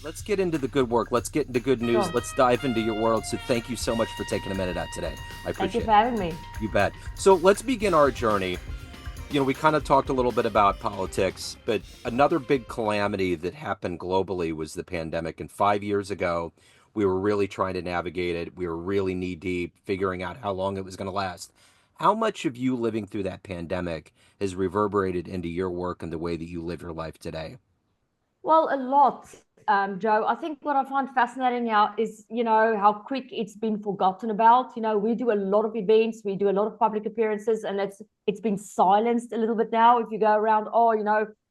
Let's get into the good work. Let's get into good news. Sure. Let's dive into your world. So thank you so much for taking a minute out today. I Thank you appreciate for it. having me. You bet. So let's begin our journey. We kind of talked a little bit about politics, but another big calamity that happened globally was the pandemic. And 5 years ago, we were really trying to navigate it. We were really knee deep, figuring out how long it was going to last. How much of you living through that pandemic has reverberated into your work and the way that you live your life today? Well, a lot, Joe. I think what I find fascinating now is, how quick it's been forgotten about. We do a lot of events, we do a lot of public appearances, and it's been silenced a little bit now. If you go around, oh,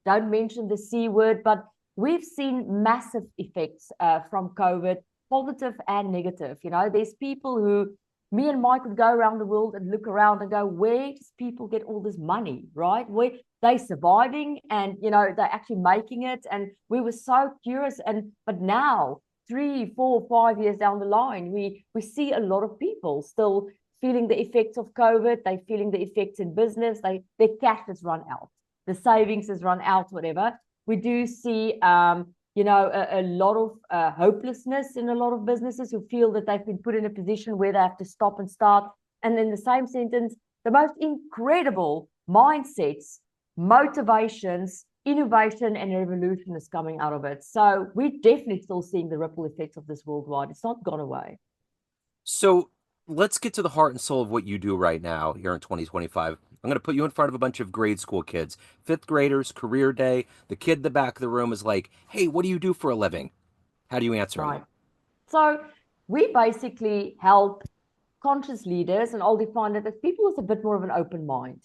don't mention the C word, but we've seen massive effects from COVID, positive and negative. There's people who me and Mike would go around the world and look around and go, where does people get all this money, right? Where they surviving and they're actually making it. And we were so curious. But now, 3, 4, 5 years down the line, we see a lot of people still feeling the effects of COVID. They're feeling the effects in business. Their cash has run out, the savings has run out, whatever. We do see a lot of hopelessness in a lot of businesses who feel that they've been put in a position where they have to stop and start. And in the same sentence, the most incredible mindsets, motivations, innovation, and revolution is coming out of it. So we're definitely still seeing the ripple effects of this worldwide. It's not gone away. So let's get to the heart and soul of what you do right now here in 2025. I'm going to put you in front of a bunch of grade school kids, fifth graders, career day. The kid in the back of the room is like, hey, what do you do for a living? How do you answer him? Right. So we basically help conscious leaders, and I'll define it as people with a bit more of an open mind.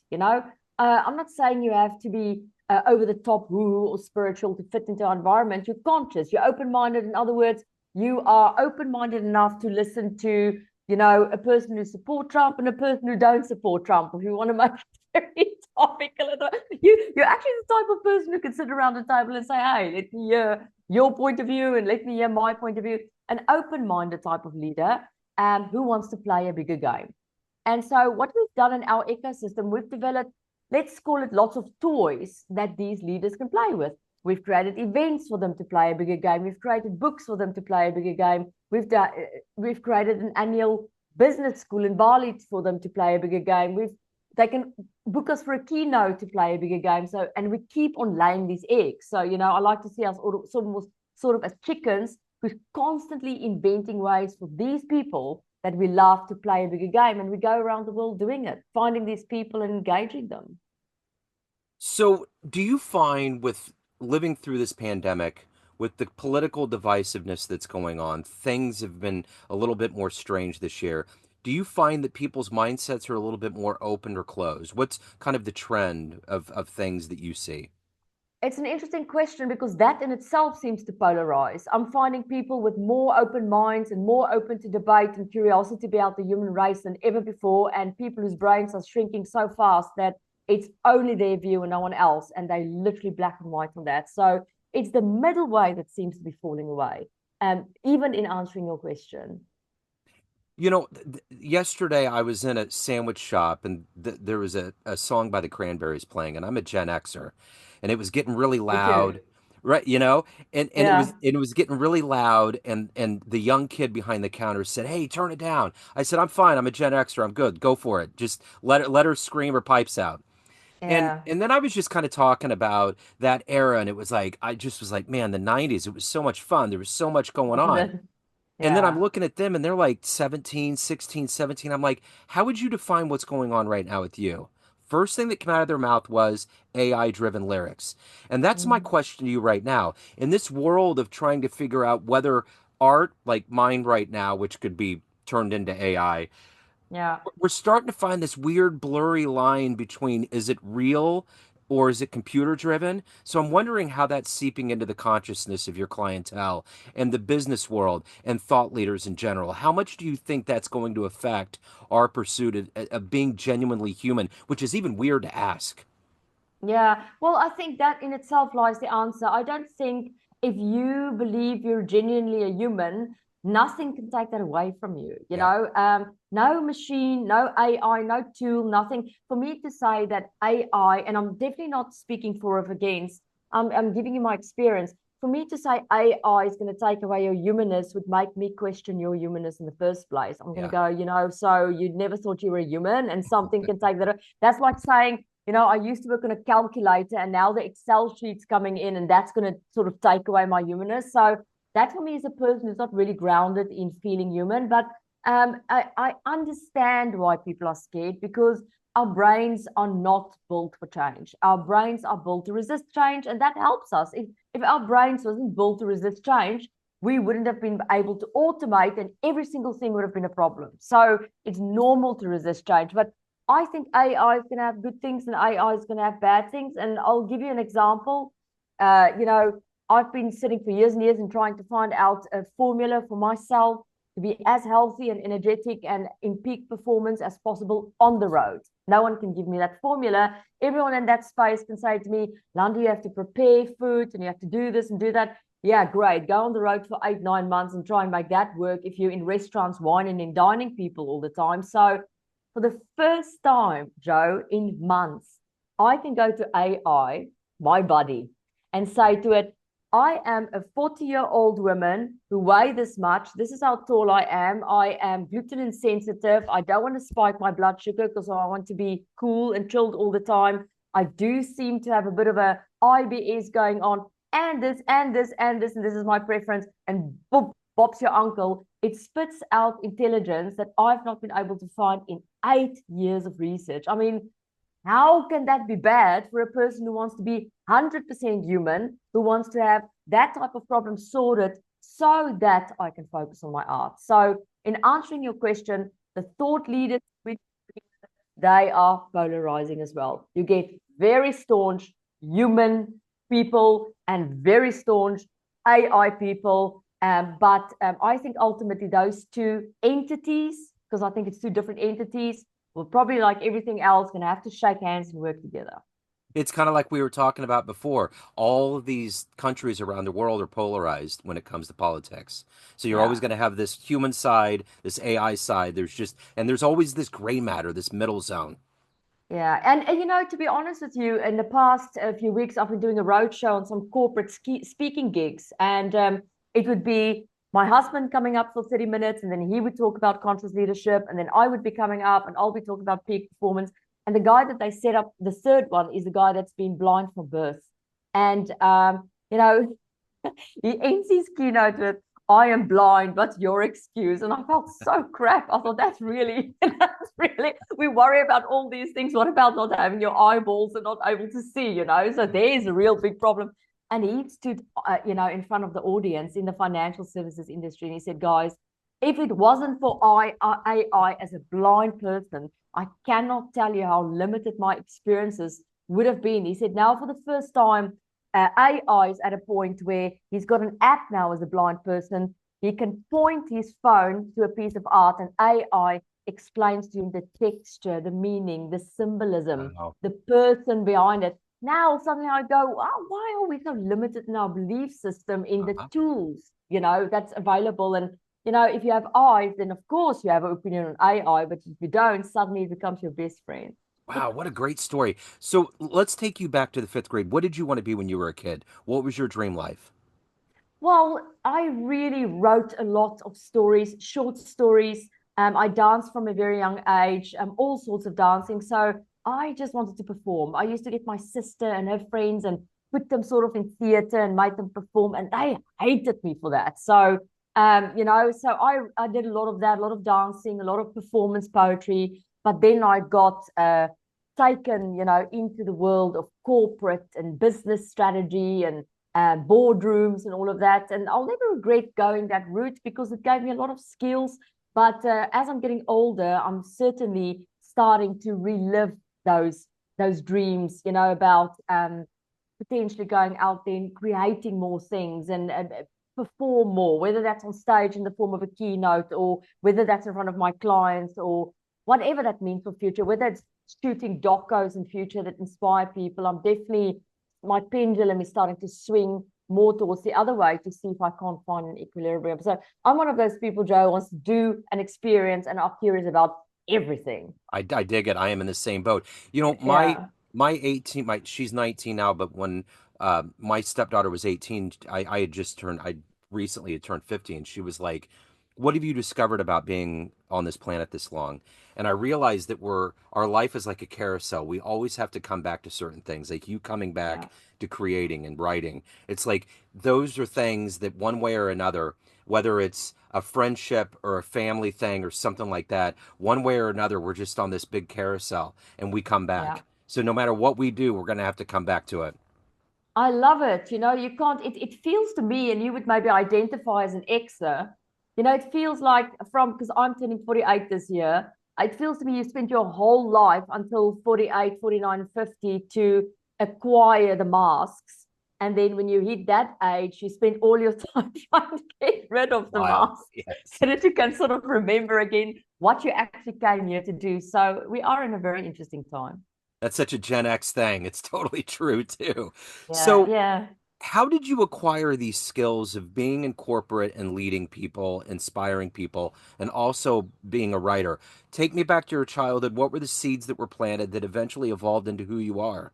I'm not saying you have to be over the top woo or spiritual to fit into our environment. You're conscious, you're open minded. In other words, you are open minded enough to listen to, a person who support Trump and a person who don't support Trump, or who want to make it very topical. You're actually the type of person who can sit around the table and say, hey, let me hear your point of view and let me hear my point of view. An open minded type of leader who wants to play a bigger game. And so, what we've done in our ecosystem, we've developed, let's call it, lots of toys that these leaders can play with. We've created events for them to play a bigger game. We've created books for them to play a bigger game. We've created an annual business school in Bali for them to play a bigger game. They can book us for a keynote to play a bigger game. So, and we keep on laying these eggs. So, I like to see us sort of as chickens who's constantly inventing ways for these people that we love to play a bigger game. And we go around the world doing it, finding these people and engaging them. So, do you find with living through this pandemic, with the political divisiveness that's going on, things have been a little bit more strange this year. Do you find that people's mindsets are a little bit more open or closed? What's kind of the trend of things that you see? It's an interesting question because that in itself seems to polarize. I'm finding people with more open minds and more open to debate and curiosity about the human race than ever before, and people whose brains are shrinking so fast that it's only their view and no one else, and they literally black and white on that. So it's the middle way that seems to be falling away, even in answering your question. Yesterday I was in a sandwich shop and there was a song by the Cranberries playing, and I'm a Gen Xer, and it was getting really Me too. loud, right? And Yeah. it was getting really loud, and the young kid behind the counter said, "Hey, turn it down." I said, "I'm fine. I'm a Gen Xer. I'm good. Go for it. Just let her scream her pipes out." And Yeah. and then I was just kind of talking about that era, and it was like I just was like, man, the '90s, it was so much fun. There was so much going Wasn't on. it? And then I'm Yeah. looking at them and they're like 17, 16, 17. I'm like, how would you define what's going on right now with you? First thing that came out of their mouth was AI driven lyrics. And that's my Mm. question to you right now. In this world of trying to figure out whether art like mine right now, which could be turned into AI, Yeah. we're starting to find this weird blurry line between is it real or is it computer driven? So I'm wondering how that's seeping into the consciousness of your clientele and the business world and thought leaders in general. How much do you think that's going to affect our pursuit of being genuinely human, which is even weird to ask? Yeah, well, I think that in itself lies the answer. I don't think if you believe you're genuinely a human, nothing can take that away from you. Yeah. No machine, no AI, no tool, nothing. For me to say that AI, and I'm definitely not speaking for or against, I'm giving you my experience. for me to say AI is going to take away your humanness would make me question your humanness in the first place. I'm going to Yeah. go, so you never thought you were a human and something can take that. That's like saying, I used to work on a calculator and now the Excel sheet's coming in and that's going to sort of take away my humanness. So that for me is a person who's not really grounded in feeling human. But I understand why people are scared because our brains are not built for change. Our brains are built to resist change, and that helps us. If our brains wasn't built to resist change, we wouldn't have been able to automate, and every single thing would have been a problem. So it's normal to resist change. But I think AI is going to have good things and AI is going to have bad things. And I'll give you an example. I've been sitting for years and years and trying to find out a formula for myself to be as healthy and energetic and in peak performance as possible on the road. No one can give me that formula. Everyone in that space can say to me, Landi, you have to prepare food and you have to do this and do that. Yeah, great. Go on the road for 8, 9 months and try and make that work if you're in restaurants, whining and dining people all the time. So for the first time, Joe, in months, I can go to AI, my body, and say to it, I am a 40-year-old woman who weigh this much. This is how tall I am. I am gluten insensitive. I don't want to spike my blood sugar because I want to be cool and chilled all the time. I do seem to have a bit of a IBS going on, and this, and this, and this, and this is my preference. And boop, Bob's your uncle. It spits out intelligence that I've not been able to find in 8 years of research. I mean, how can that be bad for a person who wants to be 100% human, who wants to have that type of problem sorted so that I can focus on my art? So, in answering your question, the thought leaders, they are polarizing as well. You get very staunch human people and very staunch AI people. But I think ultimately those two entities, because I think it's two different entities, will probably, like everything else, going to have to shake hands and work together. It's kind of like we were talking about before. All of these countries around the world are polarized when it comes to politics. So you're always Yeah. going to have this human side, this AI side. There's always this gray matter, this middle zone. Yeah, and to be honest with you, in the past few weeks, I've been doing a roadshow on some corporate speaking gigs, and it would be my husband coming up for 30 minutes, and then he would talk about conscious leadership, and then I would be coming up, and I'll be talking about peak performance. And the guy that they set up, the third one, is the guy that's been blind from birth, and he ends his keynote with, I am blind, what's your excuse? And I felt so crap. I thought that's really, we worry about all these things. What about not having your eyeballs and not able to see? So there's a real big problem. And he stood, in front of the audience in the financial services industry. And he said, guys, if it wasn't for AI as a blind person, I cannot tell you how limited my experiences would have been. He said, now for the first time, AI is at a point where he's got an app now as a blind person. He can point his phone to a piece of art, and AI explains to him the texture, the meaning, the symbolism, Wow. the person behind it. Now, suddenly I go, oh, why are we so limited in our belief system in the Uh-huh. tools, that's available? And, if you have eyes, then of course you have an opinion on AI, but if you don't, suddenly it becomes your best friend. Wow, what a great story. So let's take you back to the fifth grade. What did you want to be when you were a kid? What was your dream life? Well, I really wrote a lot of stories, short stories. I danced from a very young age, all sorts of dancing. So I just wanted to perform. I used to get my sister and her friends and put them sort of in theater and make them perform, and they hated me for that. So, so I did a lot of that, a lot of dancing, a lot of performance poetry. But then I got taken, into the world of corporate and business strategy and boardrooms and all of that. And I'll never regret going that route because it gave me a lot of skills. But as I'm getting older, I'm certainly starting to relive those dreams, about potentially going out there and creating more things and perform more, whether that's on stage in the form of a keynote or whether that's in front of my clients or whatever that means for future, whether it's shooting docos in future that inspire people. I'm definitely, my pendulum is starting to swing more towards the other way to see if I can't find an equilibrium. So I'm one of those people, Joe, who wants to do an experience and are curious about everything. I dig it. I am in the same boat. You know, Yeah. my 18, she's 19 now, but when my stepdaughter was 18. I had just turned, I recently had turned 50, and she was like, "What have you discovered about being on this planet this long?" And I realized that our life is like a carousel. We always have to come back to certain things, like you coming back Yeah, to creating and writing. It's like those are things that one way or another, whether it's a friendship or a family thing or something like that, one way or another, we're just on this big carousel and we come yeah. back. So no matter what we do, we're going to have to come back to it. I love it. You know, you can't, it feels to me, and you would maybe identify as an Xer, you know, it feels like from, because I'm turning 48 this year, it feels to me you spent your whole life until 48, 49, 50 to acquire the masks. And then when you hit that age, you spend all your time trying to get rid of the Wild. masks Yes. so that you can sort of remember again what you actually came here to do. So we are in a very interesting time. That's such a Gen X thing. It's totally true too. Yeah, So yeah. how did you acquire these skills of being in corporate and leading people, inspiring people, and also being a writer? Take me back to your childhood. What were the seeds that were planted that eventually evolved into who you are?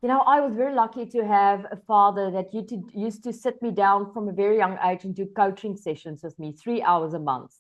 You know, I was very lucky to have a father that used to sit me down from a very young age and do coaching sessions with me, 3 hours a month.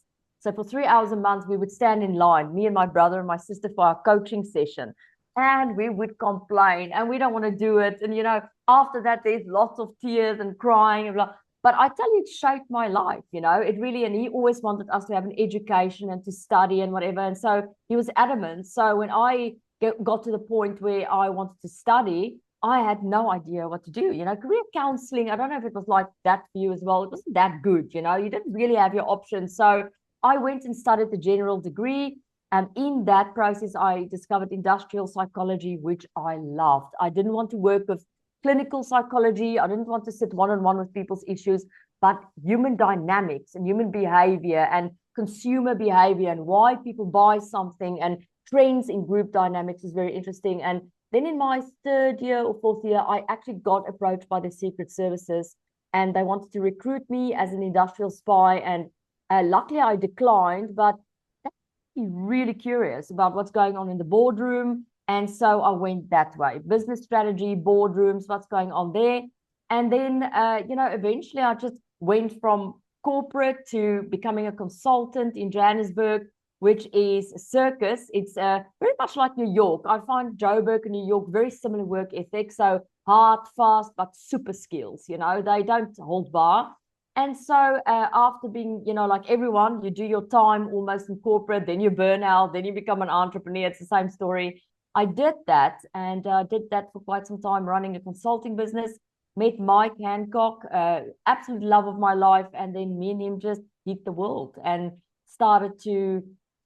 So for 3 hours a month, we would stand in line, me and my brother and my sister, for our coaching session. And we would complain and we don't want to do it. And, you know, after that, there's lots of tears and crying and blah. But I tell you, it shaped my life, you know, it really, and he always wanted us to have an education and to study and whatever. And so he was adamant. So when I got to the point where I wanted to study, I had no idea what to do. You know, career counseling, I don't know if it was like that for you as well. It wasn't that good, you know, you didn't really have your options. So I went and studied the general degree. And in that process, I discovered industrial psychology, which I loved. I didn't want to work with clinical psychology. I didn't want to sit one on one with people's issues, but human dynamics and human behavior and consumer behavior and why people buy something and trends in group dynamics is very interesting. And then in my third year or fourth year, I actually got approached by the Secret Services and they wanted to recruit me as an industrial spy. And luckily I declined, but really curious about what's going on in the boardroom. And so I went that way, business strategy, boardrooms, what's going on there. And then, you know, eventually I just went from corporate to becoming a consultant in Johannesburg, which is a circus. It's very much like New York. I find Joburg and New York very similar work ethic. So hard, fast, but super skills. You know, they don't hold bar. And so after being, you know, like everyone, you do your time almost in corporate, then you burn out, then you become an entrepreneur. It's the same story. I did that and did that for quite some time, running a consulting business. Met Mike Hancock, absolute love of my life. And then me and him just hit the world and started to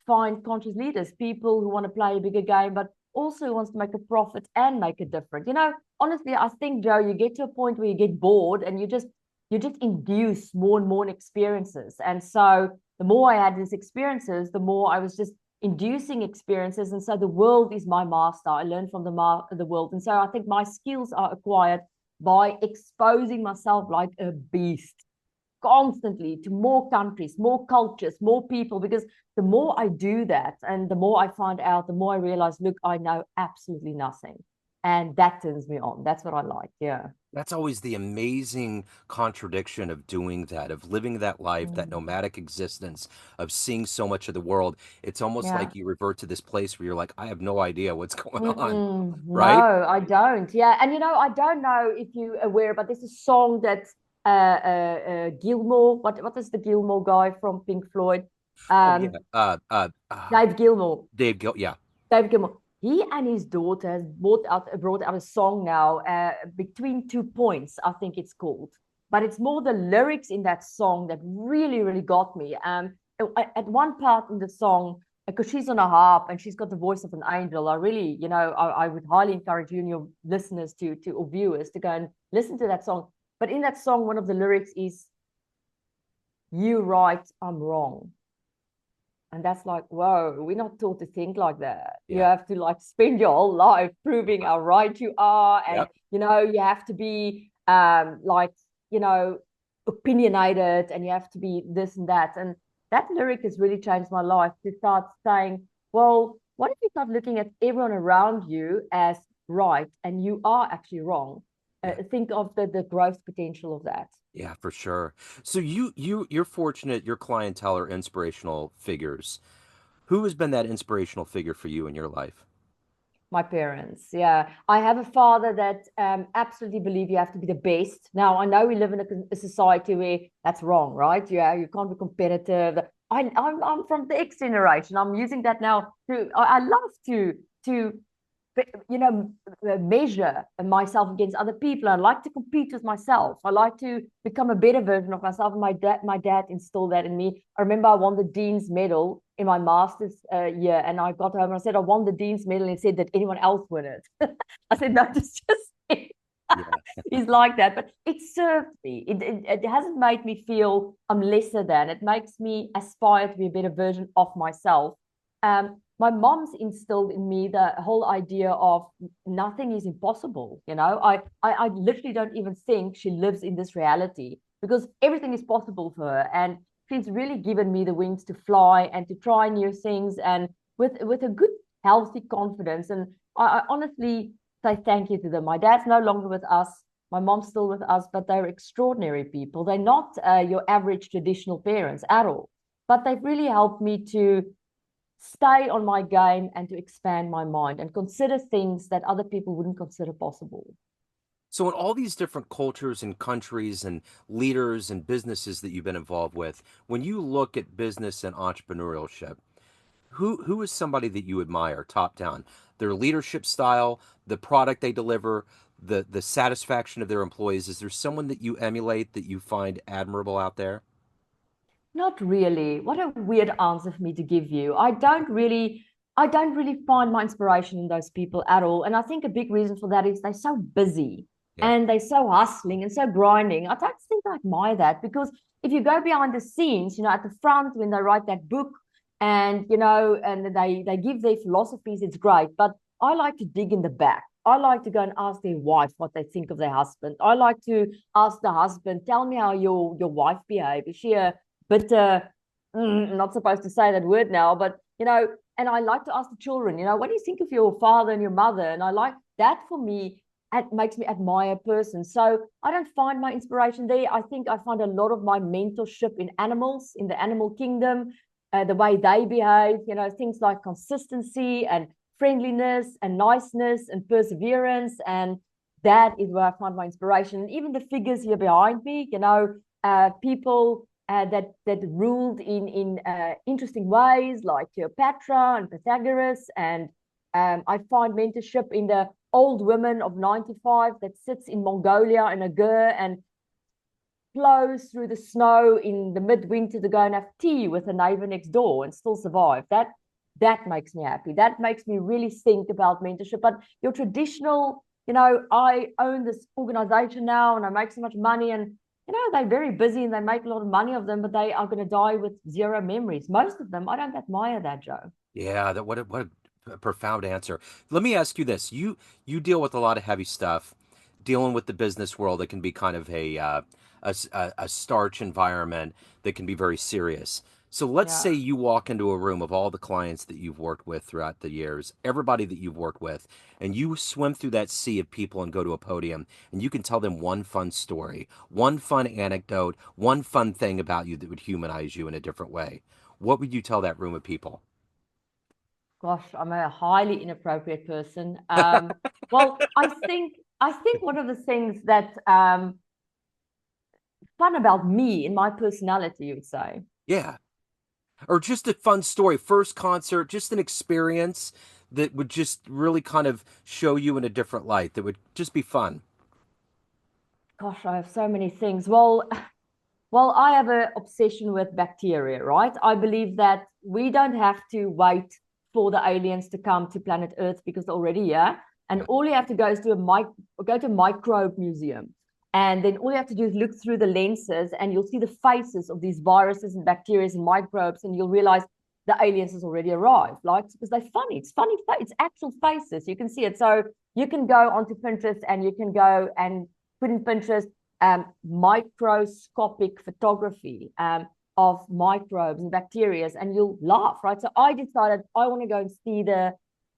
find conscious leaders, people who want to play a bigger game, but also wants to make a profit and make a difference. You know, honestly, I think, Joe, you get to a point where you get bored and you just induce more and more experiences. And so the more I had these experiences, the more I was just inducing experiences. And so the world is my master. I learned from the world. And so I think my skills are acquired by exposing myself like a beast constantly to more countries, more cultures, more people, because the more I do that and the more I find out, the more I realize, look, I know absolutely nothing. And that turns me on. That's what I like. Yeah. That's always the amazing contradiction of doing that, of living that life, that Mm. nomadic existence, of seeing so much of the world. It's almost Yeah. like you revert to this place where you're like, I have no idea what's going on, Mm-mm, right? no, I don't. Yeah, and you know, I don't know if you're aware, but there's a song that Gilmore. What is the Gilmore guy from Pink Floyd? Oh yeah. Um, Dave Gilmore. Dave Gil. Yeah. Dave Gilmore. He and his daughter has brought out a song now, Between Two Points, I think it's called. But it's more the lyrics in that song that really, really got me. At one part in the song, because she's on a harp and she's got the voice of an angel, I really, you know, I would highly encourage you and your listeners to or viewers to go and listen to that song. But in that song, one of the lyrics is, "You right, I'm wrong." And that's like, whoa, we're not taught to think like that. You Yeah. have to like spend your whole life proving how right you are. And, Yep. you know, you have to be like, you know, opinionated and you have to be this and that. And that lyric has really changed my life to start saying, well, what if you start looking at everyone around you as right and you are actually wrong? Yeah. think of the growth potential of that. Yeah, for sure. So you're fortunate your clientele are inspirational figures. Who has been that inspirational figure for you in your life? My parents, yeah. I have a father that absolutely believe you have to be the best. Now, I know we live in a society where that's wrong, right? Yeah, you can't be competitive. I'm from the X generation. I'm using that now to. I love to you know, measure myself against other people. I like to compete with myself. I like to become a better version of myself. And my dad instilled that in me. I remember I won the Dean's Medal in my master's year, and I got home and I said, I won the Dean's Medal, and he said, did anyone else win it? I said, no, just me. Yeah. He's like that, but it served me. It hasn't made me feel I'm lesser than. It makes me aspire to be a better version of myself. My mom's instilled in me the whole idea of nothing is impossible. I literally don't even think she lives in this reality because everything is possible for her. And she's really given me the wings to fly and to try new things and with a good, healthy confidence. And I honestly say thank you to them. My dad's no longer with us. My mom's still with us, but they're extraordinary people. They're not your average traditional parents at all, but they've really helped me to stay on my game and to expand my mind and consider things that other people wouldn't consider possible. So in all these different cultures and countries and leaders and businesses that you've been involved with, when you look at business and entrepreneurship, who is somebody that you admire top down? Their leadership style, the product they deliver, the satisfaction of their employees. Is there someone that you emulate that you find admirable out there? Not really. What a weird answer for me to give you. I don't really find my inspiration in those people at all. And I think a big reason for that is they're so busy Yeah. and they're so hustling and so grinding. I don't think I admire that because if you go behind the scenes, at the front when they write that book and they give their philosophies, it's great. But I like to dig in the back. I like to go and ask their wife what they think of their husband. I like to ask the husband, tell me how your wife behaves. Is she a but not supposed to say that word now, but and I like to ask the children, what do you think of your father and your mother? And I like that for me, it makes me admire a person. So I don't find my inspiration there. I think I find a lot of my mentorship in animals, in the animal kingdom, the way they behave, things like consistency and friendliness and niceness and perseverance. And that is where I find my inspiration. And even the figures here behind me, people that ruled in interesting ways, like Cleopatra and Pythagoras. And I find mentorship in the old woman of 95 that sits in Mongolia in a ger and flows through the snow in the midwinter to go and have tea with a neighbor next door and still survive. That makes me happy. That makes me really think about mentorship. But your traditional, I own this organization now and I make so much money and they're very busy and they make a lot of money of them, but they are going to die with zero memories. Most of them, I don't admire that, Joe. Yeah, that what a profound answer. Let me ask you this. You deal with a lot of heavy stuff. Dealing with the business world, it can be kind of a starch environment that can be very serious. So let's say Yeah. you walk into a room of all the clients that you've worked with throughout the years, everybody that you've worked with, and you swim through that sea of people and go to a podium and you can tell them one fun story, one fun anecdote, one fun thing about you that would humanize you in a different way. What would you tell that room of people? Gosh, I'm a highly inappropriate person. Well, I think one of the things that fun about me in my personality, you would say. Yeah. Or just a fun story, first concert, just an experience that would just really kind of show you in a different light, that would just be fun. Gosh, I have so many things. Well, I have an obsession with bacteria, right? I believe that we don't have to wait for the aliens to come to planet Earth because they're already here. And Yeah. all you have to go is go to a microbe museum. And then all you have to do is look through the lenses and you'll see the faces of these viruses and bacteria and microbes, and you'll realize the aliens has already arrived. Like, because they're funny. It's funny, it's actual faces. You can see it. So you can go onto Pinterest and you can go and put in Pinterest microscopic photography of microbes and bacteria, and you'll laugh, right? So I decided I want to go and see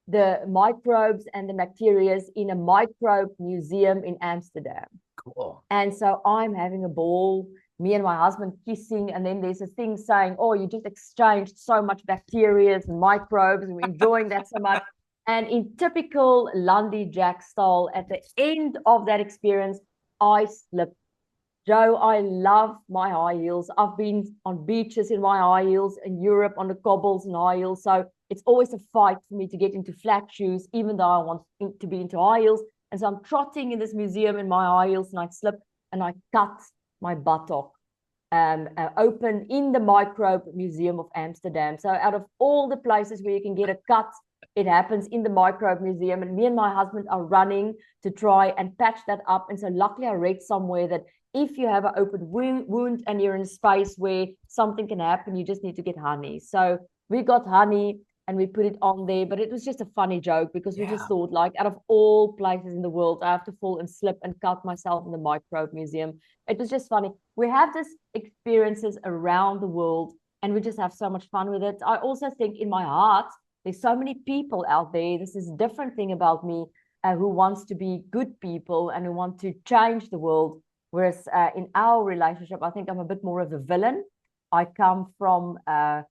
the microbes and the bacteria in a microbe museum in Amsterdam. Cool. And so I'm having a ball, me and my husband kissing, and then there's a thing saying, oh, you just exchanged so much bacteria and microbes, and we're enjoying that so much. And in typical Landi Jac style, at the end of that experience, I slipped. Joe, I love my high heels. I've been on beaches in my high heels in Europe on the cobbles and high heels. So it's always a fight for me to get into flat shoes, even though I want to be into high heels. And so I'm trotting in this museum in my high heels and I slip and I cut my buttock open in the Microbe Museum of Amsterdam. So out of all the places where you can get a cut, it happens in the Microbe Museum. And me and my husband are running to try and patch that up. And so luckily I read somewhere that if you have an open wound and you're in a space where something can happen, you just need to get honey. So we got honey and we put it on there, but it was just a funny joke because we just Yeah. thought, like, out of all places in the world, I have to fall and slip and cut myself in the Microbe Museum. It was just funny. We have these experiences around the world and we just have so much fun with it. I also think in my heart, there's so many people out there. This is a different thing about me who wants to be good people and who want to change the world. Whereas in our relationship, I think I'm a bit more of the villain. I come from a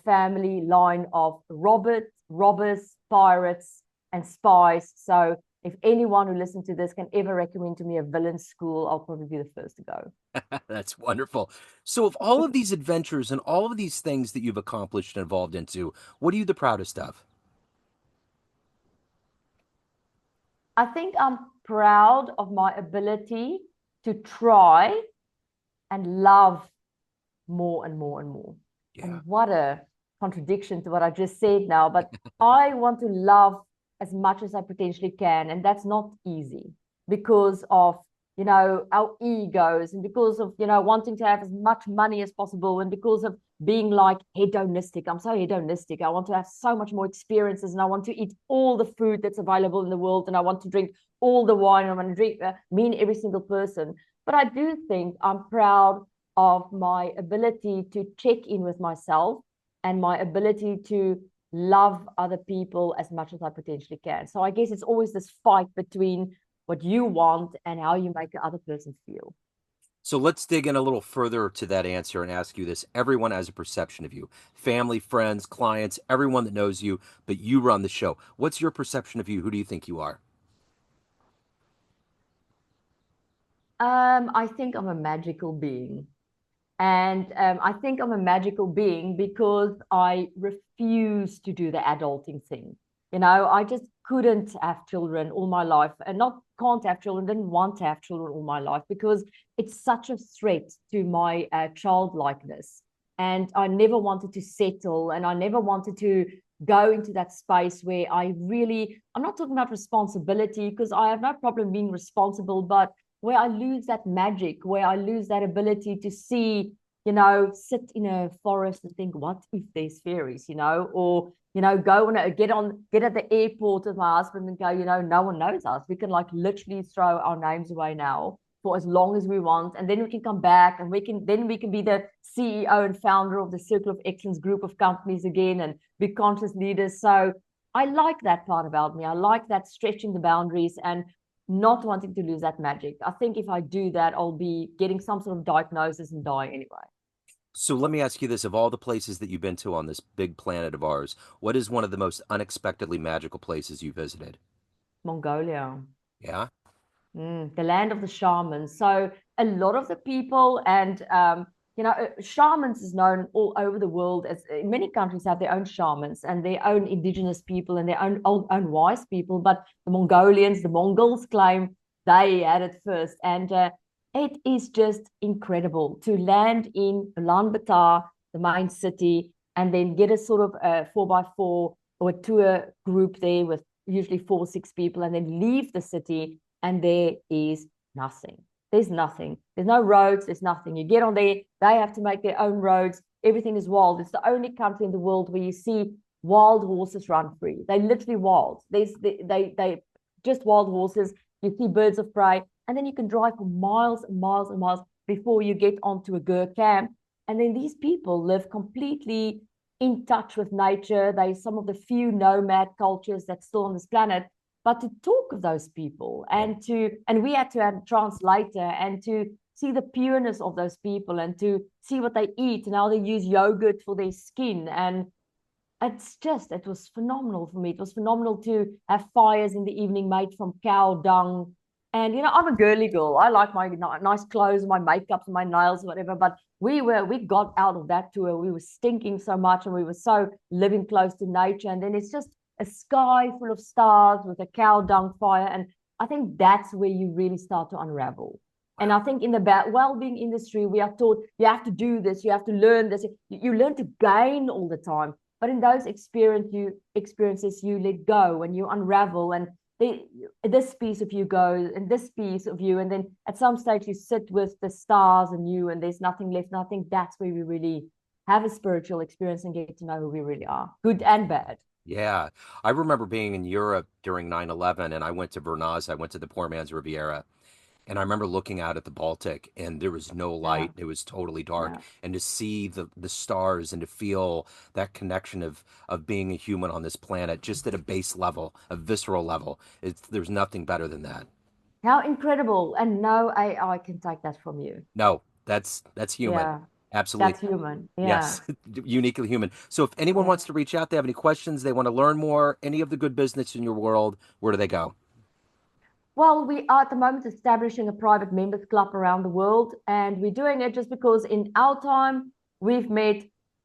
family line of robbers, pirates, and spies. So if anyone who listens to this can ever recommend to me a villain school, I'll probably be the first to go. That's wonderful. So, of all of these adventures and all of these things that you've accomplished and evolved into, what are you the proudest of? I think I'm proud of my ability to try and love more and more and more. Yeah. And what a contradiction to what I just said now, but I want to love as much as I potentially can. And that's not easy because of, our egos and because of, wanting to have as much money as possible and because of being like hedonistic. I'm so hedonistic. I want to have so much more experiences and I want to eat all the food that's available in the world and I want to drink all the wine. I want to drink, mean every single person. But I do think I'm proud of my ability to check in with myself and my ability to love other people as much as I potentially can. So I guess it's always this fight between what you want and how you make the other person feel. So let's dig in a little further to that answer and ask you this. Everyone has a perception of you, family, friends, clients, everyone that knows you, but you run the show. What's your perception of you? Who do you think you are? I think I'm a magical being. And I think I'm a magical being because I refuse to do the adulting thing. I just couldn't have children all my life and not can't have children, didn't want to have children all my life because it's such a threat to my childlikeness. And I never wanted to settle and I never wanted to go into that space where I'm not talking about responsibility because I have no problem being responsible, but where I lose that magic, where I lose that ability to see, sit in a forest and think, what if there's fairies, or, go and get at the airport with my husband and go, no one knows us. We can like literally throw our names away now for as long as we want. And then we can come back and we can be the CEO and founder of the Circle of Excellence group of companies again and be conscious leaders. So I like that part about me. I like that stretching the boundaries and not wanting to lose that magic. I think if I do that, I'll be getting some sort of diagnosis and dying anyway. So let me ask you this. Of all the places that you've been to on this big planet of ours, what is one of the most unexpectedly magical places you visited? Mongolia. Yeah? The land of the shamans. So a lot of the people and shamans is known all over the world as many countries have their own shamans and their own indigenous people and their own wise people. But the Mongolians, the Mongols claim they had it first, and it is just incredible to land in Ulaanbaatar, the main city, and then get a sort of a 4x4 or a tour group there with usually 4 or 6 people, and then leave the city and there is nothing. There's nothing. There's no roads. There's nothing. You get on there. They have to make their own roads. Everything is wild. It's the only country in the world where you see wild horses run free. They literally wild. They just wild horses. You see birds of prey, and then you can drive for miles and miles and miles before you get onto a Gur camp. And then these people live completely in touch with nature. They're some of the few nomad cultures that's still on this planet. But to talk of those people Yeah. and we had to have a translator and to see the pureness of those people and to see what they eat and how they use yogurt for their skin. And it was phenomenal for me. It was phenomenal to have fires in the evening made from cow dung. And, I'm a girly girl. I like my nice clothes, my makeup, and my nails, whatever. But we got out of that tour. We were stinking so much and we were so living close to nature. And then it's just a sky full of stars with a cow dung fire. And I think that's where you really start to unravel. And I think in the well-being industry, we are taught you have to do this, you have to learn this. You learn to gain all the time. But in those experiences, you let go and you unravel, and this piece of you goes, and this piece of you, and then at some stage you sit with the stars and you, and there's nothing left. And I think that's where we really have a spiritual experience and get to know who we really are, good and bad. Yeah. I remember being in Europe during 9/11, and I went to Vernaz. I went to the poor man's Riviera. And I remember looking out at the Baltic and there was no Yeah, light. It was totally dark. yeah. And to see the stars and to feel that connection of being a human on this planet, just at a base level, a visceral level, there's nothing better than that. How incredible! And no AI can take that from you. No, that's human. Yeah, Absolutely. that's human. Yeah. Yes, uniquely human. So if anyone Yeah. wants to reach out, they have any questions, they want to learn more, any of the good business in your world, where do they go? Well, we are at the moment establishing a private members club around the world, and we're doing it just because in our time we've met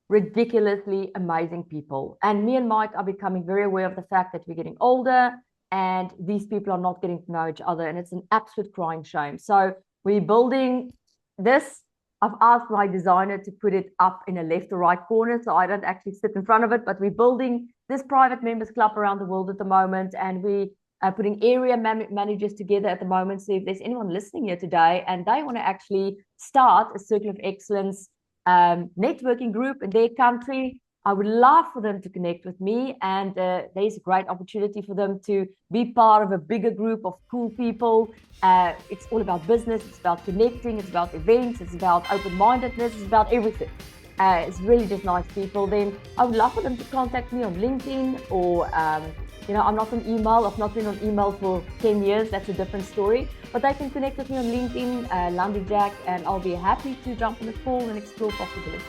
ridiculously amazing people. And me and Mike are becoming very aware of the fact that we're getting older and these people are not getting to know each other, and it's an absolute crying shame. So we're building this. I've asked my designer to put it up in a left or right corner so I don't actually sit in front of it, but we're building this private members club around the world at the moment, and we putting area managers together at the moment. So if there's anyone listening here today and they want to actually start a Circle of Excellence networking group in their country, I would love for them to connect with me. And there's a great opportunity for them to be part of a bigger group of cool people. It's all about business. It's about connecting. It's about events. It's about open-mindedness. It's about everything. It's really just nice people. Then I would love for them to contact me on LinkedIn or I'm not on email. I've not been on email for 10 years. That's a different story. But they can connect with me on LinkedIn, Landi Jac, and I'll be happy to jump on a call and explore possibilities.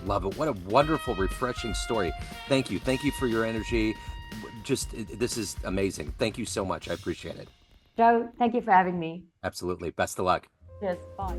Love it. What a wonderful, refreshing story. Thank you. Thank you for your energy. This is amazing. Thank you so much. I appreciate it. Joe, thank you for having me. Absolutely. Best of luck. Cheers. Bye.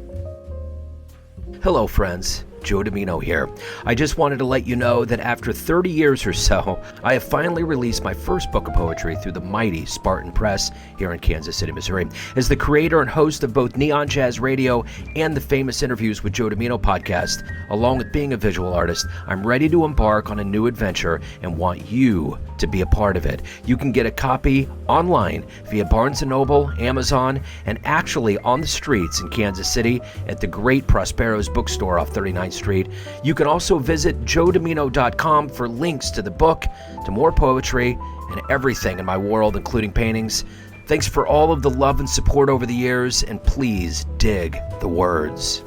Hello, friends. Joe Dimino here. I just wanted to let you know that after 30 years or so, I have finally released my first book of poetry through the mighty Spartan Press here in Kansas City, Missouri. As the creator and host of both Neon Jazz Radio and the Famous Interviews with Joe Dimino podcast, along with being a visual artist, I'm ready to embark on a new adventure and want you to be a part of it. You can get a copy online via Barnes & Noble, Amazon, and actually on the streets in Kansas City at the great Prospero's bookstore off 39th Street. You can also visit joedimino.com for links to the book, to more poetry, and everything in my world, including paintings. Thanks for all of the love and support over the years, and please dig the words.